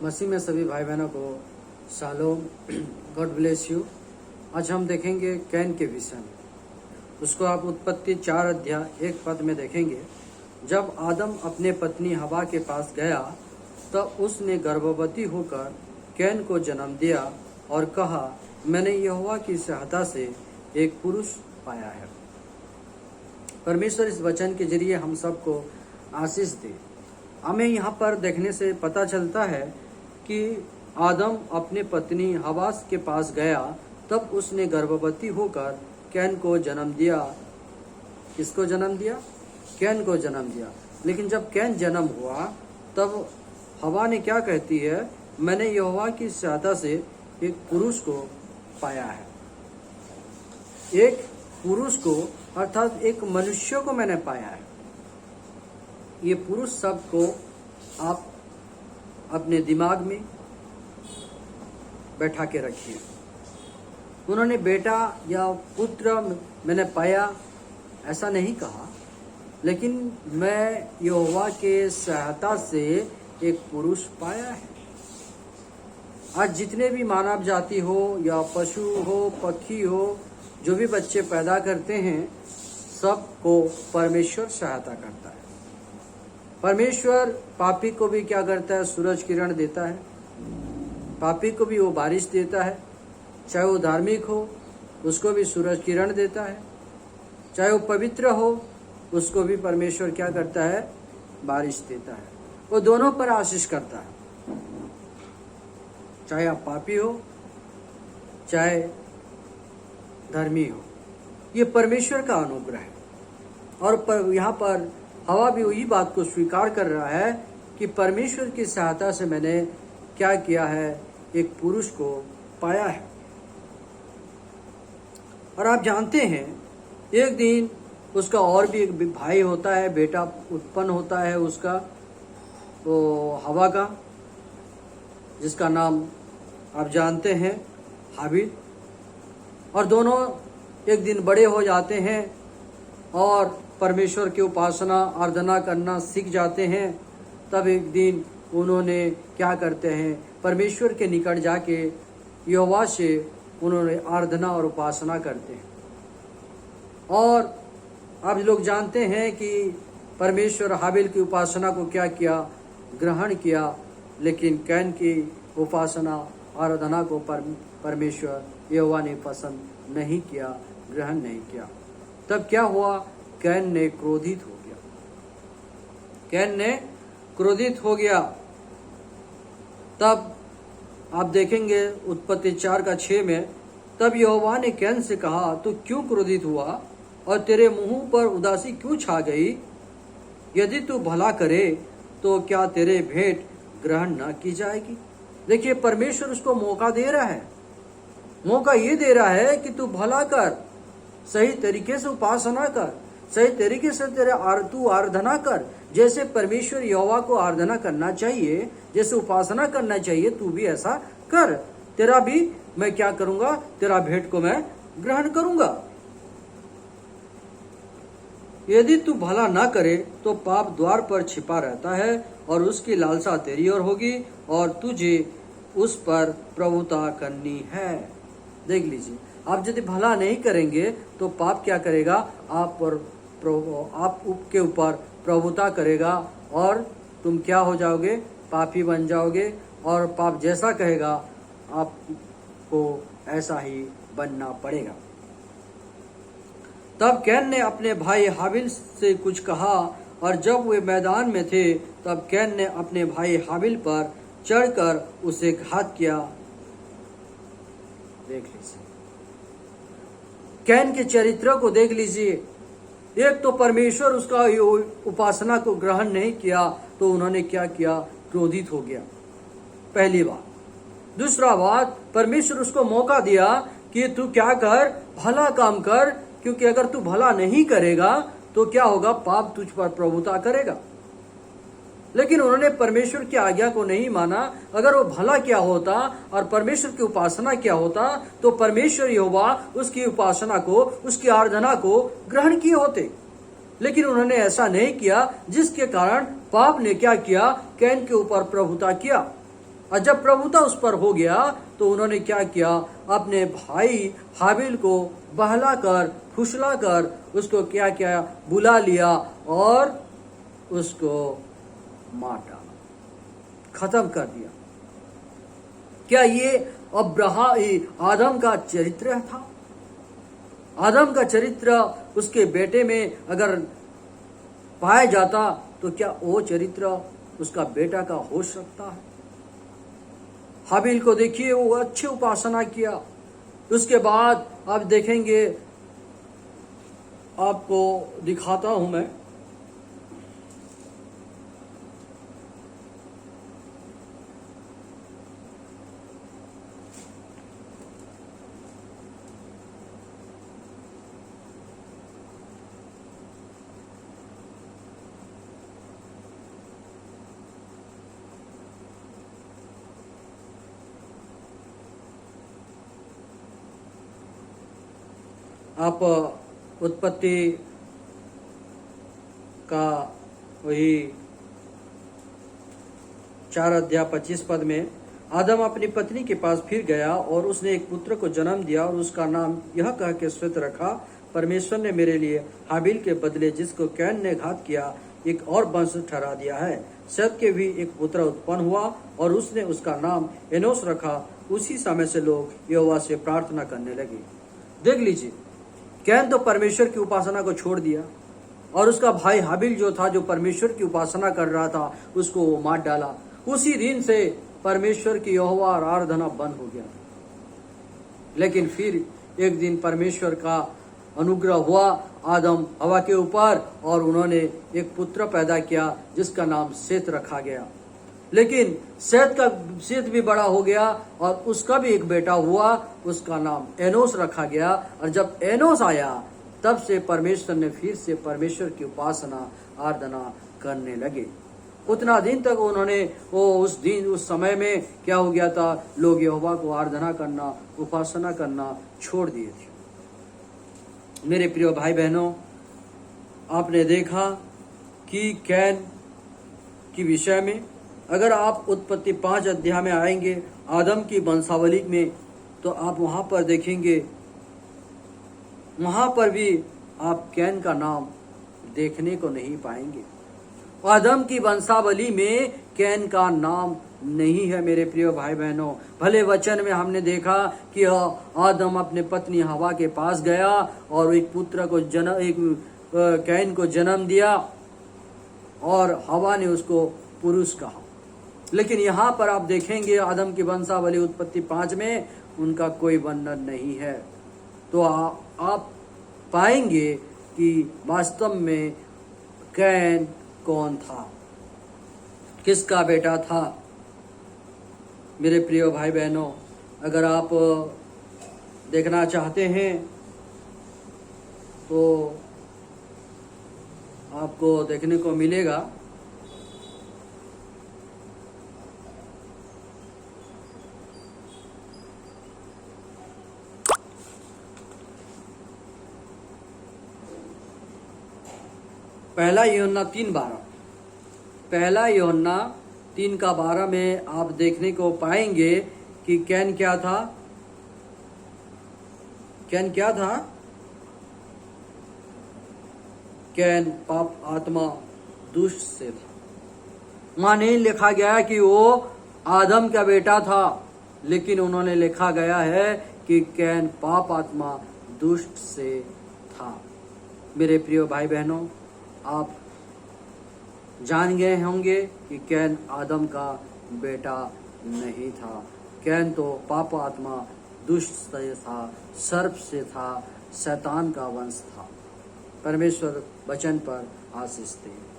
मसीह में सभी भाई बहनों को शालोम, गॉड ब्लेस यू। आज हम देखेंगे कैन के विषय में। उसको आप उत्पत्ति 4 अध्याय 1 पद में देखेंगे। जब आदम अपने पत्नी हवा के पास गया तब उसने गर्भवती होकर कैन को जन्म दिया और कहा, मैंने यहोवा की सहायता से एक पुरुष पाया है। परमेश्वर इस वचन के जरिए हम सबको आशीष दे। हमें यहाँ पर देखने से पता चलता है कि आदम अपने पत्नी हवा के पास गया तब उसने गर्भवती होकर कैन को जन्म दिया। किसको जन्म दिया? कैन को जन्म दिया। लेकिन जब कैन जन्म हुआ तब हवा ने क्या कहती है? मैंने यहोवा की सहायता से एक पुरुष को पाया है। एक पुरुष को अर्थात एक मनुष्य को मैंने पाया है। ये पुरुष शब्द को आप अपने दिमाग में बैठा के रखिए। उन्होंने बेटा या पुत्र मैंने पाया ऐसा नहीं कहा, लेकिन मैं यहोवा के सहायता से एक पुरुष पाया है। आज जितने भी मानव जाति हो या पशु हो, पक्षी हो, जो भी बच्चे पैदा करते हैं, सबको परमेश्वर सहायता करता है। परमेश्वर पापी को भी क्या करता है? सूरज किरण देता है। पापी को भी वो बारिश देता है। चाहे वो धार्मिक हो उसको भी सूरज किरण देता है। चाहे वो पवित्र हो उसको भी परमेश्वर क्या करता है? बारिश देता है। वो दोनों पर आशीष करता है। चाहे आप पापी हो चाहे धर्मी हो, ये परमेश्वर का अनुग्रह है। और यहाँ पर हवा भी वही बात को स्वीकार कर रहा है कि परमेश्वर की सहायता से मैंने क्या किया है? एक पुरुष को पाया है। और आप जानते हैं एक दिन उसका और भी एक भाई होता है, बेटा उत्पन्न होता है उसका, तो हवा का, जिसका नाम आप जानते हैं हाबिल। और दोनों एक दिन बड़े हो जाते हैं और परमेश्वर की उपासना आराधना करना सीख जाते हैं। तब एक दिन उन्होंने क्या करते हैं? परमेश्वर के निकट जाके यहोवा से उन्होंने आराधना और उपासना करते हैं। और आप लोग जानते हैं कि परमेश्वर हाबिल की उपासना को क्या किया? ग्रहण किया। लेकिन कैन की उपासना आराधना को परमेश्वर यहोवा ने पसंद नहीं किया, ग्रहण नहीं किया। तब क्या हुआ? कैन ने क्रोधित हो गया। कैन ने क्रोधित हो गया। तब आप देखेंगे उत्पत्ति 4:6 में, तब यहोवा ने कैन से कहा, तू क्यों क्रोधित हुआ और तेरे मुंह पर उदासी क्यों छा गई? यदि तू भला करे तो क्या तेरे भेंट ग्रहण न की जाएगी? देखिए, परमेश्वर उसको मौका दे रहा है। मौका ये दे रहा है कि तू भला कर, सही तरीके से उपासना कर, सही तरीके से तू आराधना कर। जैसे परमेश्वर यहोवा को आराधना करना चाहिए, जैसे उपासना करना चाहिए, तू भी ऐसा कर। तेरा भी मैं क्या करूंगा? तेरा भेंट को मैं ग्रहण करूंगा। यदि तू भला ना करे तो पाप द्वार पर छिपा रहता है और उसकी लालसा तेरी ओर होगी और तुझे उस पर प्रभुता करनी है। देख लीजिए, आप यदि भला नहीं करेंगे तो पाप क्या करेगा? आप के ऊपर प्रभुता करेगा और तुम क्या हो जाओगे? पापी बन जाओगे। और पाप जैसा कहेगा आपको ऐसा ही बनना पड़ेगा। तब कैन ने अपने भाई हाबिल से कुछ कहा, और जब वे मैदान में थे तब कैन ने अपने भाई हाबिल पर चढ़कर उसे घात किया। देख लीजिए, कैन के चरित्र को देख लीजिए। एक तो परमेश्वर उसका उपासना को ग्रहण नहीं किया तो उन्होंने क्या किया? क्रोधित हो गया, पहली बात। दूसरा बात, परमेश्वर उसको मौका दिया कि तू क्या कर? भला काम कर, क्योंकि अगर तू भला नहीं करेगा तो क्या होगा? पाप तुझ पर प्रभुता करेगा। लेकिन उन्होंने परमेश्वर की आज्ञा को नहीं माना। अगर वो भला क्या होता और परमेश्वर की उपासना क्या होता तो परमेश्वर यहोवा उसकी उपासना को, उसकी आराधना को ग्रहण किए होते। लेकिन उन्होंने ऐसा नहीं किया, जिसके कारण पाप ने क्या किया? कैन के ऊपर प्रभुता किया। और जब प्रभुता उस पर हो गया तो उन्होंने क्या किया, अपने भाई हाबिल को बहलाकर फुसलाकर उसको क्या किया, बुला लिया और उसको मार डाला, खत्म कर दिया। क्या ये आदम का चरित्र था? आदम का चरित्र उसके बेटे में अगर पाया जाता तो क्या वो चरित्र उसका बेटा का हो सकता है? हाबिल को देखिए, वो अच्छी उपासना किया। उसके बाद आप देखेंगे, आपको दिखाता हूं मैं, आप उत्पत्ति का वही 4 अध्याय 25 में, आदम अपनी पत्नी के पास फिर गया और उसने एक पुत्र को जन्म दिया और उसका नाम यह कह के श्वेत रखा, परमेश्वर ने मेरे लिए हाबिल के बदले जिसको कैन ने घात किया एक और वंश ठहरा दिया है। सेत के भी एक पुत्र उत्पन्न हुआ और उसने उसका नाम एनोस रखा। उसी समय से लोग यहोवा से प्रार्थना करने लगे। देख लीजिए, कैन तो परमेश्वर की उपासना को छोड़ दिया और उसका भाई हाबिल जो था, जो परमेश्वर की उपासना कर रहा था, उसको वो मार डाला। उसी दिन से परमेश्वर की यहोवा आराधना बंद हो गया। लेकिन फिर एक दिन परमेश्वर का अनुग्रह हुआ आदम हवा के ऊपर और उन्होंने एक पुत्र पैदा किया जिसका नाम सेत रखा गया। लेकिन सेत भी बड़ा हो गया और उसका भी एक बेटा हुआ, उसका नाम एनोस रखा गया। और जब एनोस आया तब से परमेश्वर ने फिर से परमेश्वर की उपासना आराधना करने लगे। उतना दिन तक उन्होंने उस समय में क्या हो गया था, लोग यहोवा को आराधना करना, उपासना करना छोड़ दिए थे। मेरे प्रिय भाई बहनों, आपने देखा कि कैन की विषय में अगर आप उत्पत्ति 5 अध्याय में आएंगे, आदम की वंशावली में, तो आप वहां पर देखेंगे, वहां पर भी आप कैन का नाम देखने को नहीं पाएंगे। आदम की वंशावली में कैन का नाम नहीं है। मेरे प्रिय भाई बहनों, भले वचन में हमने देखा कि आदम अपने पत्नी हवा के पास गया और एक पुत्र को कैन को जन्म दिया और हवा ने उसको पुरुष कहा। लेकिन यहाँ पर आप देखेंगे आदम की वंशावली उत्पत्ति 5 में उनका कोई वर्णन नहीं है। तो आप पाएंगे कि वास्तव में कैन कौन था, किसका बेटा था। मेरे प्रिय भाई बहनों, अगर आप देखना चाहते हैं तो आपको देखने को मिलेगा पहला यूहन्ना 3:12, पहला यूहन्ना 3:12 में आप देखने को पाएंगे कि कैन क्या था। कैन क्या था? कैन पाप आत्मा दुष्ट से था। वहां नहीं लिखा गया कि वो आदम का बेटा था, लेकिन उन्होंने लिखा गया है कि कैन पाप आत्मा दुष्ट से था। मेरे प्रिय भाई बहनों, आप जान गए होंगे कि कैन आदम का बेटा नहीं था। कैन तो पाप आत्मा दुष्ट से था, सर्प से था, शैतान का वंश था। परमेश्वर वचन पर आशीष दे।